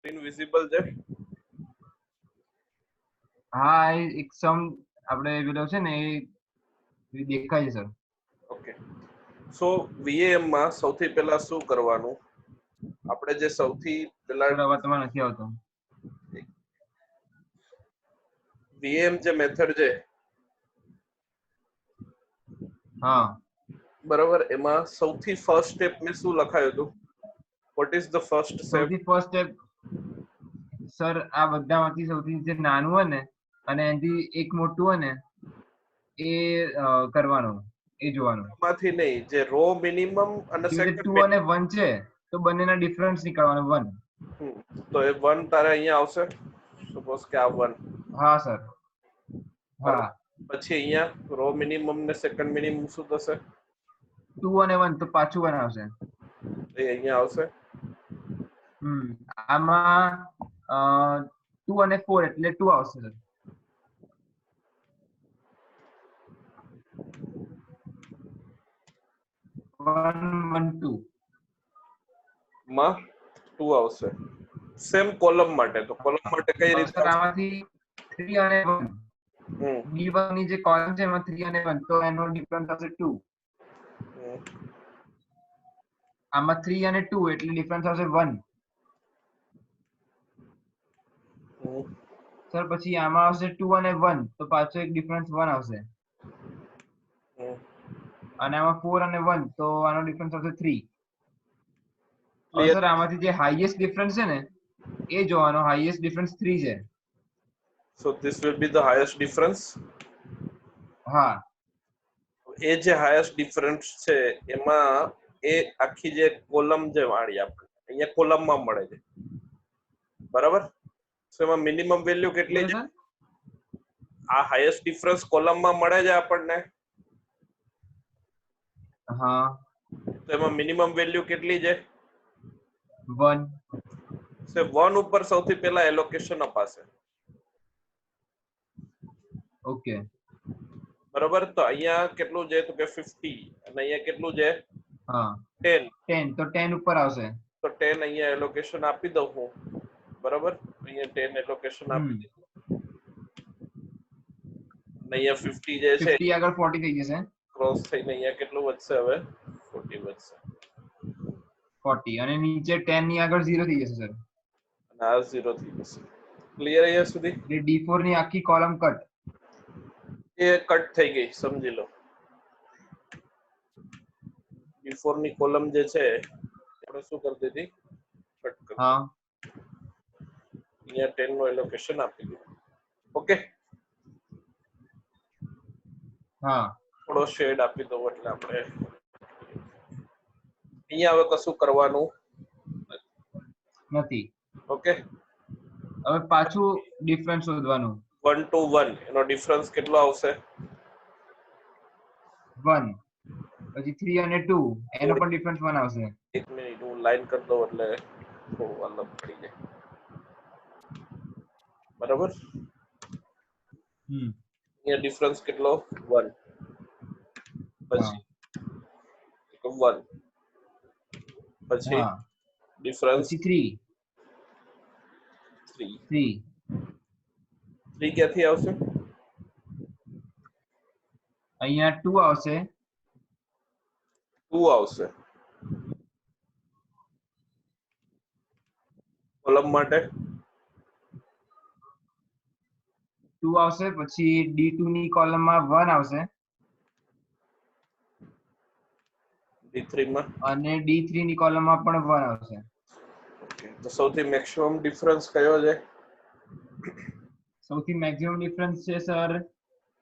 Screen visible છે? હા એક સમ આપણે પેલો છે ને એ દેખાય છે સર. ઓકે, સો વીએએમ માં સૌથી પહેલા શું કરવાનું? આપણે જે સૌથી પહેલા સર અવાજ તમારે નથી આવતો. વીએએમ જે મેથડ છે હા બરાબર, એમાં સૌથી ફર્સ્ટ સ્ટેપ મેં શું લખાયું હતું? What is the first step? સૌથી ફર્સ્ટ સ્ટેપ સર આ બધામાંથી સૌથી જે નાનું હોય ને અને એનાથી એક મોટું હોય ને એ કરવાનું, એ જોવાનું. માંથી નહીં, જે રો મિનિમમ અને જેવી રીતે સેકન્ડ 2 અને 1 છે તો બંનેના ડિફરન્સ નીકાળવાનો 1. તો એ 1 તારે અહીંયા આવશે. સપોઝ કે આ 1, હા સર. હા પછી અહીંયા રો મિનિમમ ને સેકન્ડ મિનિમમ શું થશે? 2 અને 1 તો પાછું 1 આવશે. એ અહીંયા આવશે. આમાં 2 અને 4 એટલે 2 આવશે સર. 1 1 2 માં 2 આવશે. સેમ કોલમ માટે, તો કોલમ માટે કઈ રીતે સર આવશે? આમાંથી 3 અને 1 B1 ની જે કોલમ છે એમાં 3 અને 1 તો એનો ડિફરન્સ આવશે 2. આમાં 3 અને 2 એટલે ડિફરન્સ આવશે 1. સર પછી આમાં આવશે 2 અને 1 તો પાછો એક ડિફરન્સ 1 આવશે. અને આમાં 4 અને 1 તો આનો ડિફરન્સ આવશે 3. હવે સર આમાંથી જે હાઈએસ્ટ ડિફરન્સ છે ને એ જોવાનો. હાઈએસ્ટ ડિફરન્સ 3 છે. So this will be the highest difference. હા એ જે હાઈએસ્ટ ડિફરન્સ છે એમાં એ આખી જે કોલમ જે વાળી આપણે અહીંયા કોલમમાં મળે છે, બરાબર? સો એમાં મિનિમમ વેલ્યુ કેટલી છે? આ હાઈએસ્ટ ડિફરન્સ કોલમમાં મળે છે આપણને. હા તો એમાં મિનિમમ વેલ્યુ કેટલી છે? 1. સે 1 ઉપર સૌથી પહેલા એલોકેશન અપાશે. ઓકે બરાબર, તો અહીંયા કેટલું છે? તો કે 50 અને અહીંયા કેટલું છે? હા 10. 10 તો 10 ઉપર આવશે. તો 10 અહીંયા એલોકેશન આપી દઉં હું, બરાબર? અહીંયા 10 એલોકેશન આપી દઉં. અહીંયા 50 જે છે 50 આગળ 40 થઈ જશે. ક્રોસ થઈને અહીંયા કેટલું વધશે? હવે 40 વધશે. 40 અને નીચે 10 ની આગળ 0 થઈ જશે સર. અને આ 0 થઈ જશે. ક્લિયર અહીંયા સુધી? એટલે D4 ની આખી કોલમ કટ. એ કટ થઈ ગઈ, સમજી લો. D4 ની કોલમ જે છે આપણે શું કરી દીધી? કટ કરી. હા અહીંયા 10 નો એલોકેશન આપી દીધું. ઓકે, હા થોડો શેડ આપી દઉં એટલે આપણે અહીંયા હવે કશું કરવાનું નથી. ઓકે, હવે પાછું ડિફરન્સ શોધવાનું. 1 to 1 એનો ડિફરન્સ કેટલો આવશે? 1. પછી 3 અને 2 એનો પણ ડિફરન્સ 1 આવશે. એક મિનિટ હું લાઈન કરી દઉં એટલે થોડું અલગ થઈ જાય. બરાબર, અહીંયા ડિફરન્સ કેટલો? 1. પછી 1 પછી ડિફરન્સ પછી 3 ક્યાંથી આવશે? અહીંયા 2 આવશે. 2 આવશે કોલમ માટે. 2 આવશે. પછી D2 ની કોલમમાં 1 આવશે D3 માં અને D3 ની કોલમમાં પણ 1 આવશે. ઓકે, તો સૌથી મેક્સિમમ ડિફરન્સ કયો છે? સૌથી મેક્સિમમ ડિફરન્સ છે સર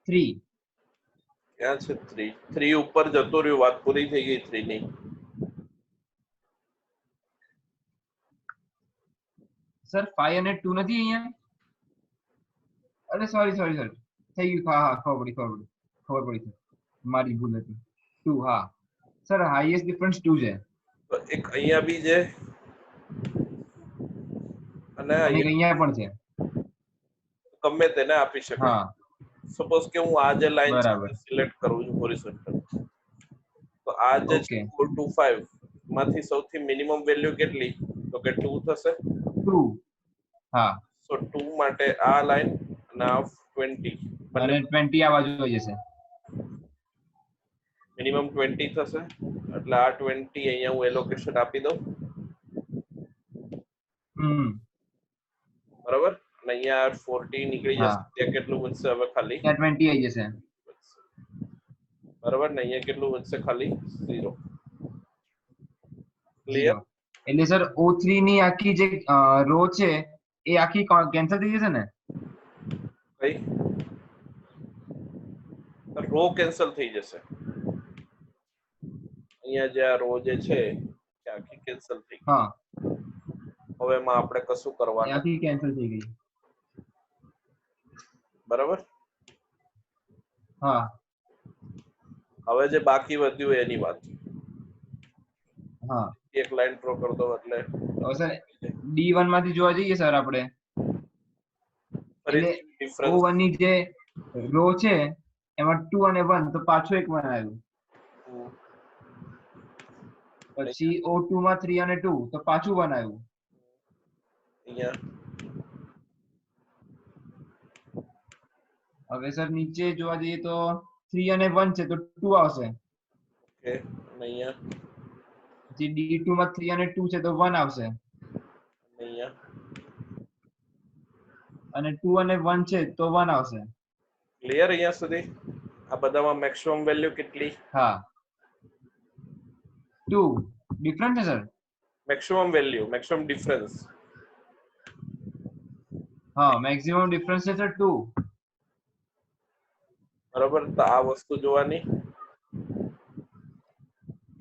3. ક્યાં છે 3? 3 ઉપર જતો રહ્યું, વાત પૂરી થઈ ગઈ 3 ની. સર 5 અને 2 નથી અહીંયા? અરે સોરી સર થઈ ગયું. હા ખબર પડી મારી ભૂલ હતી. 2. હા સર હાઈએસ્ટ ડિફરન્સ 2 છે. તો એક અહીંયા બી છે અને અહીંયા પણ છે. ગમે તેને આપી શકાય. હા સપોઝ કે હું આ જે લાઈન બરાબર. સિલેક્ટ કરું છું હોરિઝોન્ટલ, તો આ જે છે ઓકે 4 to 5 માંથી સૌથી મિનિમમ વેલ્યુ કેટલી? તો કે 2 થશે. 2 હા સો 2 માટે આ લાઈન અને આ 20 અને 20 આ બાજુ આવી જશે મિનિમમ 20 થશે એટલે આ 20 અહીંયા હું એલોકેશન આપી દઉં બરાબર અને અહીંયા 40 નીકળી હા જશે ત્યાં કેટલું વધશે હવે ખાલી ત્યાં 20 આવી જશે બરાબર ને અહીંયા કેટલું વધશે ખાલી 0 ક્લિયર 0 એટલે સર O3 ની આખી જે રો છે એ આખી કેન્સલ થઈ જશે ને કઈ રો કેન્સલ થઈ જશે અહીંયા જે આ રો જે છે એ આખી કેન્સલ થઈ ગઈ હા હવે એમાં આપણે કશું એ કરવાનું આખી કેન્સલ થઈ ગઈ બરાબર હા હવે જે બાકી વધ્યું એની વાત હા એક લાઈન ડ્રો કરી દો એટલે હવે સર D1 માંથી જોવા જઈએ સર આપણે એટલે ડિફરન્સ O1 ની જે રો છે એમાં 2 અને 1 તો પાછું એક 1 આવ્યું પછી O2 માં 3 અને 2 તો પાછું 1 આવ્યું અહીંયા હવે સર નીચે જોવા જઈએ તો 3 અને 1 છે તો 2 આવશે ઓકે અને અહીંયા પછી D2 માં 3 અને 2 છે તો 1 આવશે અહીંયા અને 2 અને 1 છે તો 1 આવશે ક્લિયર અહીંયા સુધી આ બધામાં મેક્સિમમ વેલ્યુ કેટલી હા 2 ડિફરન્ટ છે sir maximum value maximum difference હા મેક્સિમમ ડિફરન્સ છે સર 2 બરાબર તો આ વસ્તુ જોવાની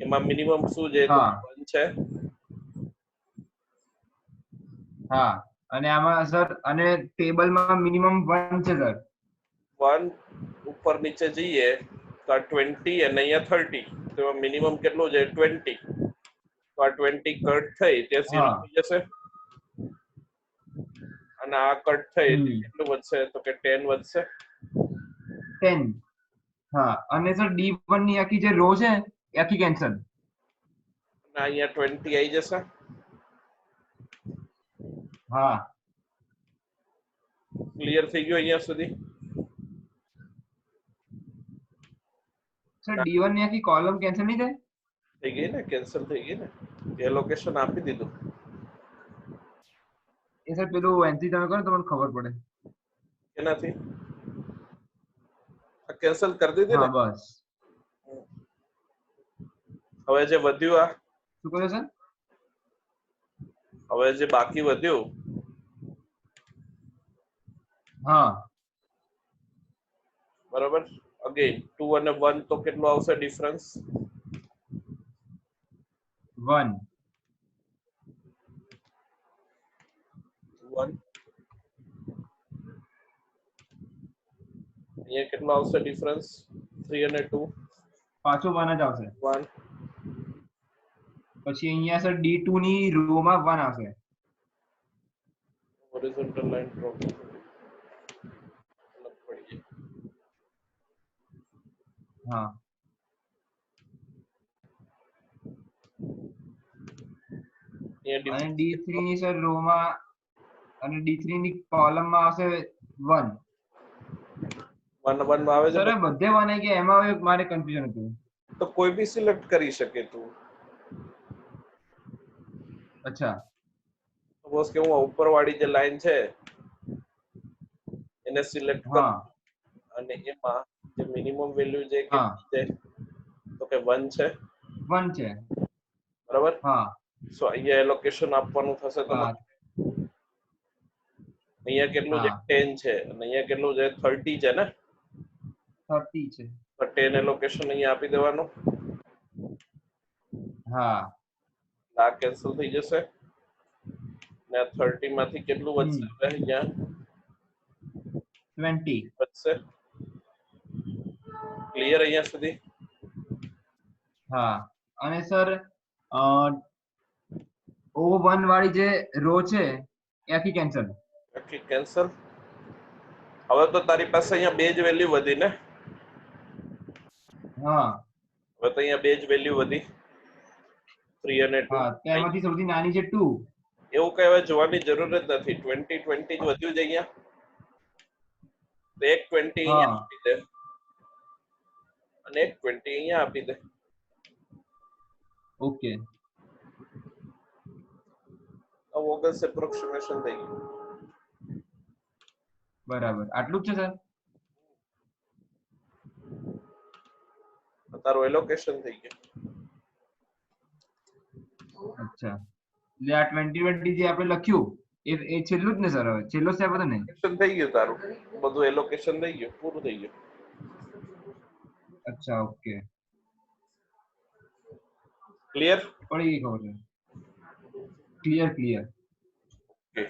એમાં મિનિમમ શું છે હા 1 છે હા અને આમાં સર અને ટેબલમાં મિનિમમ 1 છે સર 1 ઉપર નીચે જઈએ તો આ 20 અને અહીંયા 30 તો એમાં મિનિમમ કેટલું છે 20 તો આ 20 કટ થઈ તે 0 હા થઈ જશે અને આ કટ થઈ હમ. કેટલું વધશે તો કે 10 વધશે 10 હા અને સર D1 ની આખી જે રો છે એ આખી કેન્સલ અને અહીંયા 20 આવી જશે હા ક્લિયર થઈ ગયું અહીંયા સુધી સર D1 ની આખી કોલમ કેન્સલ નહીં થાય થઈ ગઈ ને કેન્સલ થઈ ગઈ ને એ લોકેશન આપી દીધું એ સર પેલું એન્ટ્રી તમે કરો તો મને ખબર પડે એનાથી આ કેન્સલ કરી દીધી હા ને બસ હવે જે વધ્યું આ શું કહ્યું સર હવે જે બાકી વધ્યું હા બરાબર અગેન 2 અને 1 તો કેટલું આવશે ડિફરન્સ 1 અહીંયા કેટલો આવશે ડિફરન્સ 3 અને 2 પાછું 1 જ આવશે 1 પછી અહીંયા સર D2 ની રો માં 1 આવશે હોરિઝોન્ટલ લાઈન ડ્રો પડી જાય હા અહીંયા અને D3 ની સર રો માં અને D3 ની કોલમ માં આવશે 1 1 1 આવે છે સર એ બધે 1 આવી ગયા એમાં હવે મારે કન્ફ્યુઝન હતું તો કોઈ બી સિલેક્ટ કરી શકે તું અચ્છા સપોઝ કે હું ઉપરવાળી જે લાઈન છે એને સિલેક્ટ કર હા અને એમાં જે મિનિમમ વેલ્યુ જે હા કેટલી છે તો કે 1 છે 1 છે બરાબર હા સો અહીંયા એલોકેશન આપવાનું થશે તો હા અહીંયા કેટલું છે હા 10 છે અને અહીંયા કેટલું છે 30 છે ને 30 છે તો 10 એલોકેશન અહીંયા આપી દેવાનું હા આ કેન્સલ થઈ જશે ને 30 માંથી કેટલું વધશે હવે અહીંયા 20 વધશે ક્લિયર અહીંયા સુધી હા અને સર O1 વાળી જે રો છે એ આખી કેન્સલ ઓકે કેન્સલ હવે તો તારી પાસે અહીંયા બે જ વેલ્યુ વધી ને હા હવે તો અહીંયા બે જ વેલ્યુ વધી 3 અને 2 હા તેમાંથી સૌથી નાની છે 2 એવું કઈ હવે જોવાની જરૂર જ નથી 20 જ વધ્યું છે અહીંયા તો એક 20 અહીંયા હા આપી દે અને એક 20 અહીંયા આપી દે ઓકે આ વોગલ્સ એપ્રોક્સિમેશન થઈ ગયું બરાબર આટલું જ છે સર તારું એલોકેશન થઈ ગયું અચ્છા એટલે આ 2020 જે આપણે લખ્યું એ છેલ્લું જ ને સર હવે છેલ્લો સ્ટેપ હતો ને એલોકેશન થઈ ગયું તારું બધું એલોકેશન થઈ ગયું પૂરું થઈ ગયું અચ્છા ઓકે ક્લિયર પડી ગઈ ખબર છે ક્લિયર ક્લિયર ઓકે